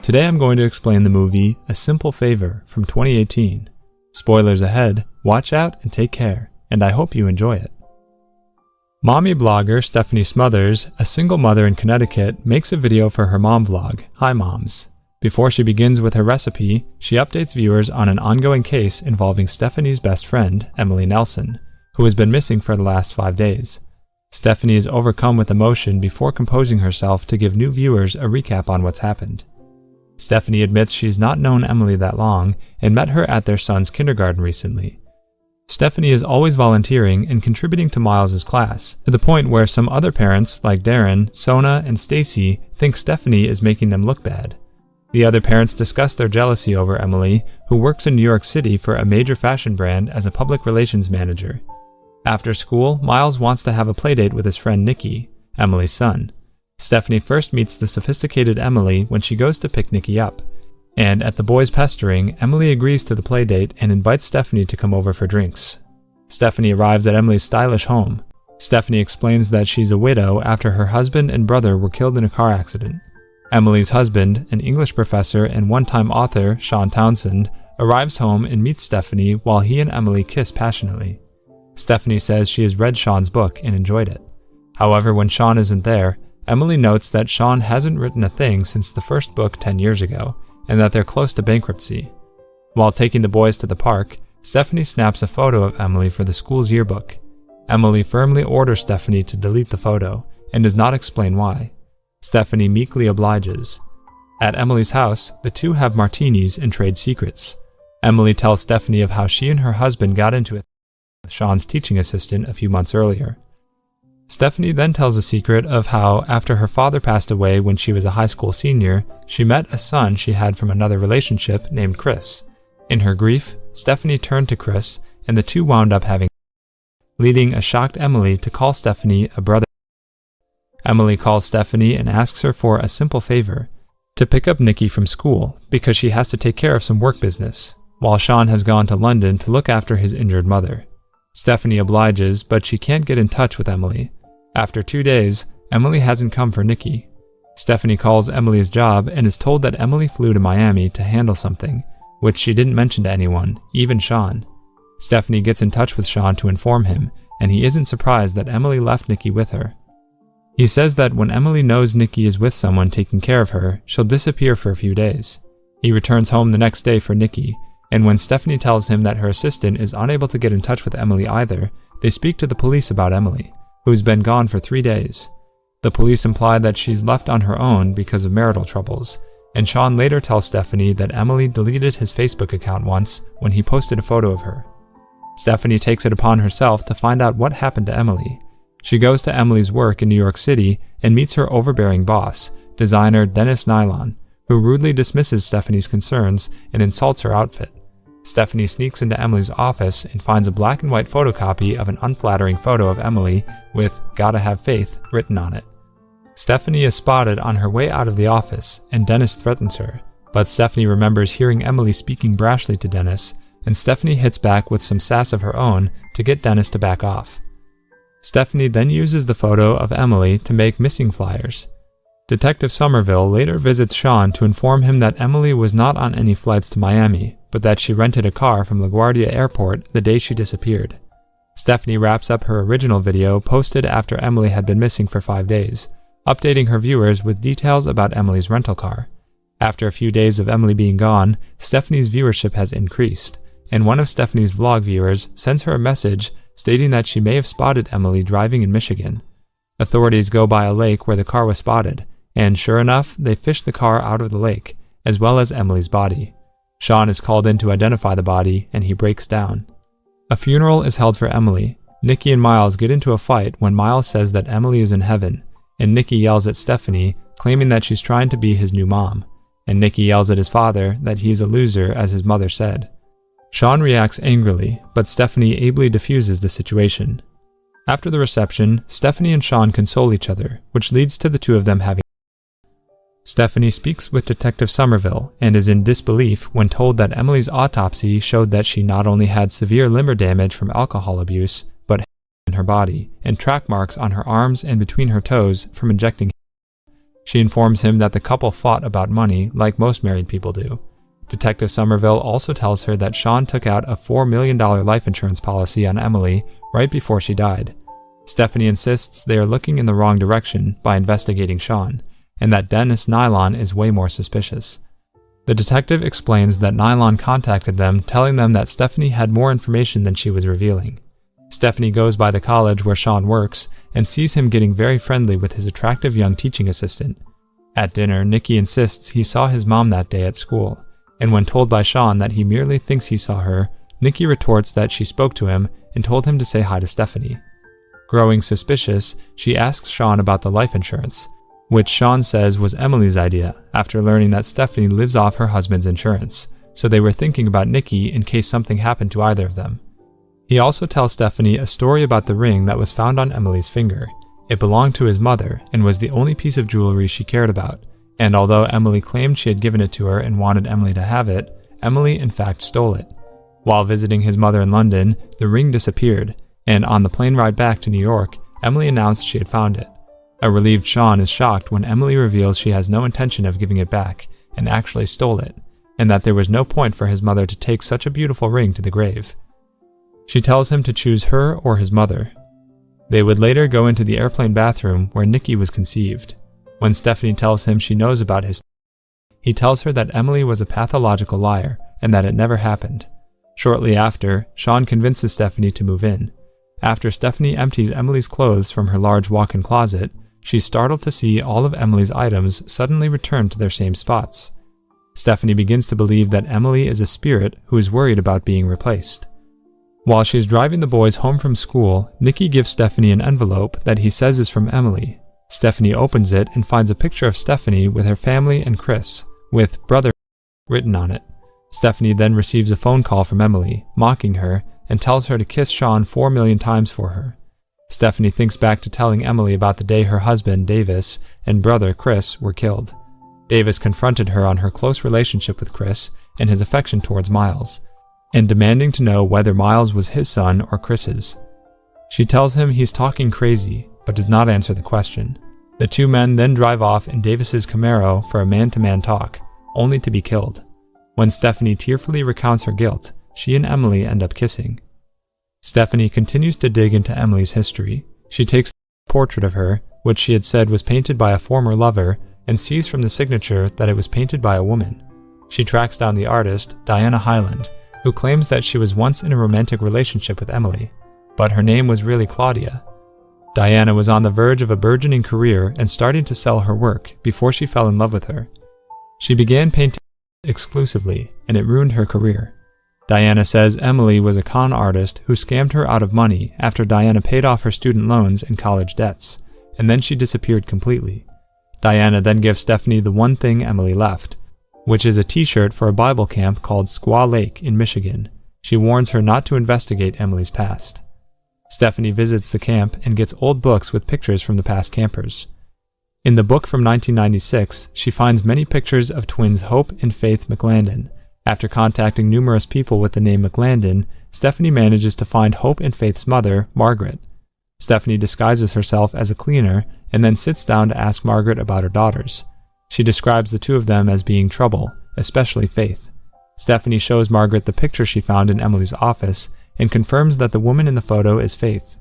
Today I'm going to explain the movie A Simple Favor from 2018. Spoilers ahead, watch out and take care, and I hope you enjoy it. Mommy blogger Stephanie Smothers, a single mother in Connecticut, makes a video for her mom vlog, Hi Moms. Before she begins with her recipe, she updates viewers on an ongoing case involving Stephanie's best friend, Emily Nelson, who has been missing for the last 5 days. Stephanie is overcome with emotion before composing herself to give new viewers a recap on what's happened. Stephanie admits she's not known Emily that long and met her at their son's kindergarten recently. Stephanie is always volunteering and contributing to Miles' class, to the point where some other parents, like Darren, Sona, and Stacy, think Stephanie is making them look bad. The other parents discuss their jealousy over Emily, who works in New York City for a major fashion brand as a public relations manager. After school, Miles wants to have a playdate with his friend Nikki, Emily's son. Stephanie first meets the sophisticated Emily when she goes to pick Nikki up, and at the boys' pestering, Emily agrees to the playdate and invites Stephanie to come over for drinks. Stephanie arrives at Emily's stylish home. Stephanie explains that she's a widow after her husband and brother were killed in a car accident. Emily's husband, an English professor and one-time author, Sean Townsend, arrives home and meets Stephanie while he and Emily kiss passionately. Stephanie says she has read Sean's book and enjoyed it. However, when Sean isn't there, Emily notes that Sean hasn't written a thing since the first book 10 years ago, and that they're close to bankruptcy. While taking the boys to the park, Stephanie snaps a photo of Emily for the school's yearbook. Emily firmly orders Stephanie to delete the photo, and does not explain why. Stephanie meekly obliges. At Emily's house, the two have martinis and trade secrets. Emily tells Stephanie of how she and her husband got into it with Sean's teaching assistant a few months earlier. Stephanie then tells a secret of how, after her father passed away when she was a high school senior, she met a son she had from another relationship named Chris. In her grief, Stephanie turned to Chris, and the two wound up having, leading a shocked Emily to call Stephanie a brother. Emily calls Stephanie and asks her for a simple favor, to pick up Nikki from school, because she has to take care of some work business, while Sean has gone to London to look after his injured mother. Stephanie obliges, but she can't get in touch with Emily. After 2 days, Emily hasn't come for Nikki. Stephanie calls Emily's job and is told that Emily flew to Miami to handle something, which she didn't mention to anyone, even Sean. Stephanie gets in touch with Sean to inform him, and he isn't surprised that Emily left Nikki with her. He says that when Emily knows Nikki is with someone taking care of her, she'll disappear for a few days. He returns home the next day for Nikki, and when Stephanie tells him that her assistant is unable to get in touch with Emily either, they speak to the police about Emily, who's been gone for 3 days. The police imply that she's left on her own because of marital troubles, and Sean later tells Stephanie that Emily deleted his Facebook account once when he posted a photo of her. Stephanie takes it upon herself to find out what happened to Emily. She goes to Emily's work in New York City and meets her overbearing boss, designer Dennis Nylon, who rudely dismisses Stephanie's concerns and insults her outfit. Stephanie sneaks into Emily's office and finds a black and white photocopy of an unflattering photo of Emily with "Gotta have faith" written on it. Stephanie is spotted on her way out of the office, and Dennis threatens her, but Stephanie remembers hearing Emily speaking brashly to Dennis, and Stephanie hits back with some sass of her own to get Dennis to back off. Stephanie then uses the photo of Emily to make missing flyers. Detective Somerville later visits Sean to inform him that Emily was not on any flights to Miami, but that she rented a car from LaGuardia Airport the day she disappeared. Stephanie wraps up her original video posted after Emily had been missing for 5 days, updating her viewers with details about Emily's rental car. After a few days of Emily being gone, Stephanie's viewership has increased, and one of Stephanie's vlog viewers sends her a message stating that she may have spotted Emily driving in Michigan. Authorities go by a lake where the car was spotted, and sure enough, they fish the car out of the lake, as well as Emily's body. Sean is called in to identify the body, and he breaks down. A funeral is held for Emily. Nikki and Miles get into a fight when Miles says that Emily is in heaven, and Nikki yells at Stephanie, claiming that she's trying to be his new mom, and Nikki yells at his father that he's a loser, as his mother said. Sean reacts angrily, but Stephanie ably diffuses the situation. After the reception, Stephanie and Sean console each other, which leads to the two of them having. Stephanie speaks with Detective Somerville and is in disbelief when told that Emily's autopsy showed that she not only had severe liver damage from alcohol abuse, but in her body, and track marks on her arms and between her toes from injecting. She informs him that the couple fought about money like most married people do. Detective Somerville also tells her that Sean took out a $4 million life insurance policy on Emily right before she died. Stephanie insists they are looking in the wrong direction by investigating Sean, and that Dennis Nylon is way more suspicious. The detective explains that Nylon contacted them, telling them that Stephanie had more information than she was revealing. Stephanie goes by the college where Sean works and sees him getting very friendly with his attractive young teaching assistant. At dinner, Nikki insists he saw his mom that day at school, and when told by Sean that he merely thinks he saw her, Nikki retorts that she spoke to him and told him to say hi to Stephanie. Growing suspicious, she asks Sean about the life insurance, which Sean says was Emily's idea after learning that Stephanie lives off her husband's insurance, so they were thinking about Nikki in case something happened to either of them. He also tells Stephanie a story about the ring that was found on Emily's finger. It belonged to his mother and was the only piece of jewelry she cared about, and although Emily claimed she had given it to her and wanted Emily to have it, Emily in fact stole it. While visiting his mother in London, the ring disappeared, and on the plane ride back to New York, Emily announced she had found it. A relieved Sean is shocked when Emily reveals she has no intention of giving it back and actually stole it, and that there was no point for his mother to take such a beautiful ring to the grave. She tells him to choose her or his mother. They would later go into the airplane bathroom where Nikki was conceived. When Stephanie tells him she knows about his, he tells her that Emily was a pathological liar and that it never happened. Shortly after, Sean convinces Stephanie to move in. After Stephanie empties Emily's clothes from her large walk-in closet, she's startled to see all of Emily's items suddenly return to their same spots. Stephanie begins to believe that Emily is a spirit who is worried about being replaced. While she's driving the boys home from school, Nikki gives Stephanie an envelope that he says is from Emily. Stephanie opens it and finds a picture of Stephanie with her family and Chris, with "brother" written on it. Stephanie then receives a phone call from Emily, mocking her, and tells her to kiss Sean 4 million times for her. Stephanie thinks back to telling Emily about the day her husband, Davis, and brother, Chris, were killed. Davis confronted her on her close relationship with Chris and his affection towards Miles, and demanding to know whether Miles was his son or Chris's. She tells him he's talking crazy, but does not answer the question. The two men then drive off in Davis's Camaro for a man-to-man talk, only to be killed. When Stephanie tearfully recounts her guilt, she and Emily end up kissing. Stephanie continues to dig into Emily's history. She takes a portrait of her, which she had said was painted by a former lover, and sees from the signature that it was painted by a woman. She tracks down the artist, Diana Hyland, who claims that she was once in a romantic relationship with Emily, but her name was really Claudia. Diana was on the verge of a burgeoning career and starting to sell her work before she fell in love with her. She began painting exclusively, and it ruined her career. Diana says Emily was a con artist who scammed her out of money after Diana paid off her student loans and college debts, and then she disappeared completely. Diana then gives Stephanie the one thing Emily left, which is a t-shirt for a Bible camp called Squaw Lake in Michigan. She warns her not to investigate Emily's past. Stephanie visits the camp and gets old books with pictures from the past campers. In the book from 1996, she finds many pictures of twins Hope and Faith McLandon. After contacting numerous people with the name McLandon, Stephanie manages to find Hope and Faith's mother, Margaret. Stephanie disguises herself as a cleaner and then sits down to ask Margaret about her daughters. She describes the two of them as being trouble, especially Faith. Stephanie shows Margaret the picture she found in Emily's office and confirms that the woman in the photo is Faith.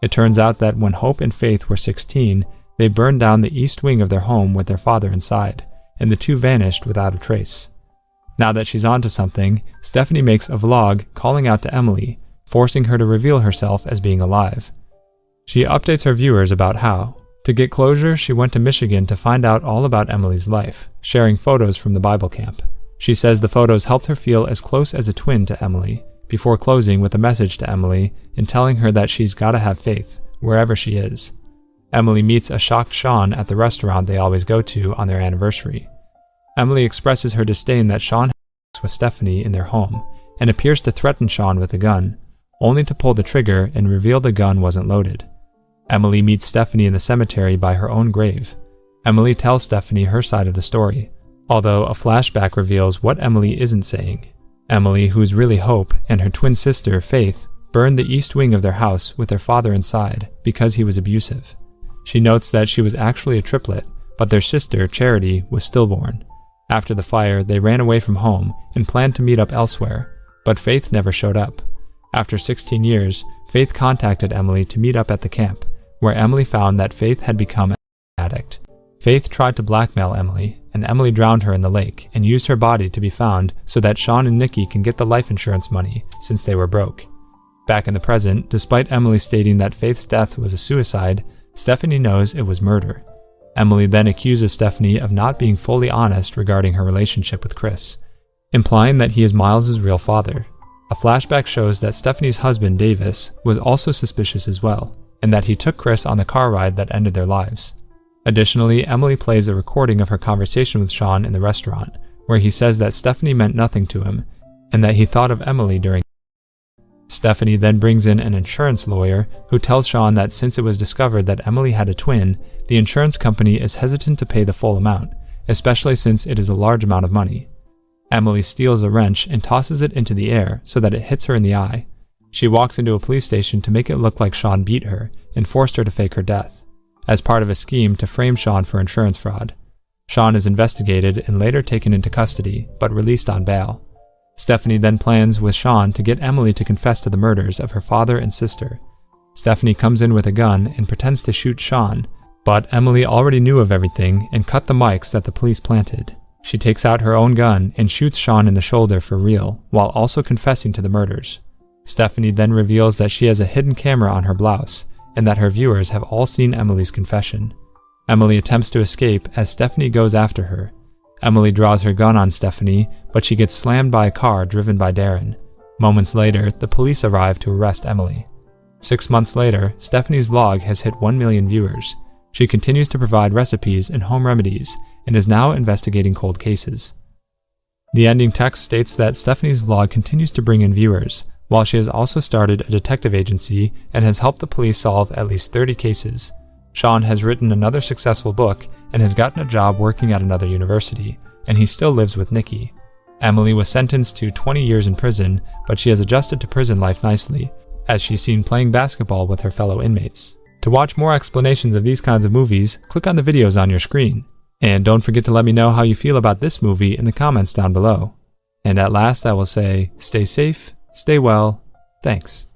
It turns out that when Hope and Faith were 16, they burned down the east wing of their home with their father inside, and the two vanished without a trace. Now that she's onto something, Stephanie makes a vlog calling out to Emily, forcing her to reveal herself as being alive. She updates her viewers about how, to get closure, she went to Michigan to find out all about Emily's life, sharing photos from the Bible camp. She says the photos helped her feel as close as a twin to Emily, before closing with a message to Emily and telling her that she's gotta have faith, wherever she is. Emily meets a shocked Sean at the restaurant they always go to on their anniversary. Emily expresses her disdain that Sean had sex with Stephanie in their home, and appears to threaten Sean with a gun, only to pull the trigger and reveal the gun wasn't loaded. Emily meets Stephanie in the cemetery by her own grave. Emily tells Stephanie her side of the story, although a flashback reveals what Emily isn't saying. Emily, who's really Hope, and her twin sister, Faith, burned the east wing of their house with their father inside because he was abusive. She notes that she was actually a triplet, but their sister, Charity, was stillborn. After the fire, they ran away from home and planned to meet up elsewhere, but Faith never showed up. After 16 years, Faith contacted Emily to meet up at the camp, where Emily found that Faith had become an addict. Faith tried to blackmail Emily, and Emily drowned her in the lake and used her body to be found so that Sean and Nikki can get the life insurance money since they were broke. Back in the present, despite Emily stating that Faith's death was a suicide, Stephanie knows it was murder. Emily then accuses Stephanie of not being fully honest regarding her relationship with Chris, implying that he is Miles' real father. A flashback shows that Stephanie's husband, Davis, was also suspicious as well, and that he took Chris on the car ride that ended their lives. Additionally, Emily plays a recording of her conversation with Sean in the restaurant, where he says that Stephanie meant nothing to him, and that he thought of Emily during. Stephanie then brings in an insurance lawyer who tells Sean that since it was discovered that Emily had a twin, the insurance company is hesitant to pay the full amount, especially since it is a large amount of money. Emily steals a wrench and tosses it into the air so that it hits her in the eye. She walks into a police station to make it look like Sean beat her and forced her to fake her death, as part of a scheme to frame Sean for insurance fraud. Sean is investigated and later taken into custody, but released on bail. Stephanie then plans with Sean to get Emily to confess to the murders of her father and sister. Stephanie comes in with a gun and pretends to shoot Sean, but Emily already knew of everything and cut the mics that the police planted. She takes out her own gun and shoots Sean in the shoulder for real, while also confessing to the murders. Stephanie then reveals that she has a hidden camera on her blouse, and that her viewers have all seen Emily's confession. Emily attempts to escape as Stephanie goes after her. Emily draws her gun on Stephanie, but she gets slammed by a car driven by Darren. Moments later, the police arrive to arrest Emily. 6 months later, Stephanie's vlog has hit 1 million viewers. She continues to provide recipes and home remedies, and is now investigating cold cases. The ending text states that Stephanie's vlog continues to bring in viewers, while she has also started a detective agency and has helped the police solve at least 30 cases. Sean has written another successful book and has gotten a job working at another university, and he still lives with Nikki. Emily was sentenced to 20 years in prison, but she has adjusted to prison life nicely, as she's seen playing basketball with her fellow inmates. To watch more explanations of these kinds of movies, click on the videos on your screen. And don't forget to let me know how you feel about this movie in the comments down below. And at last I will say, stay safe, stay well, thanks.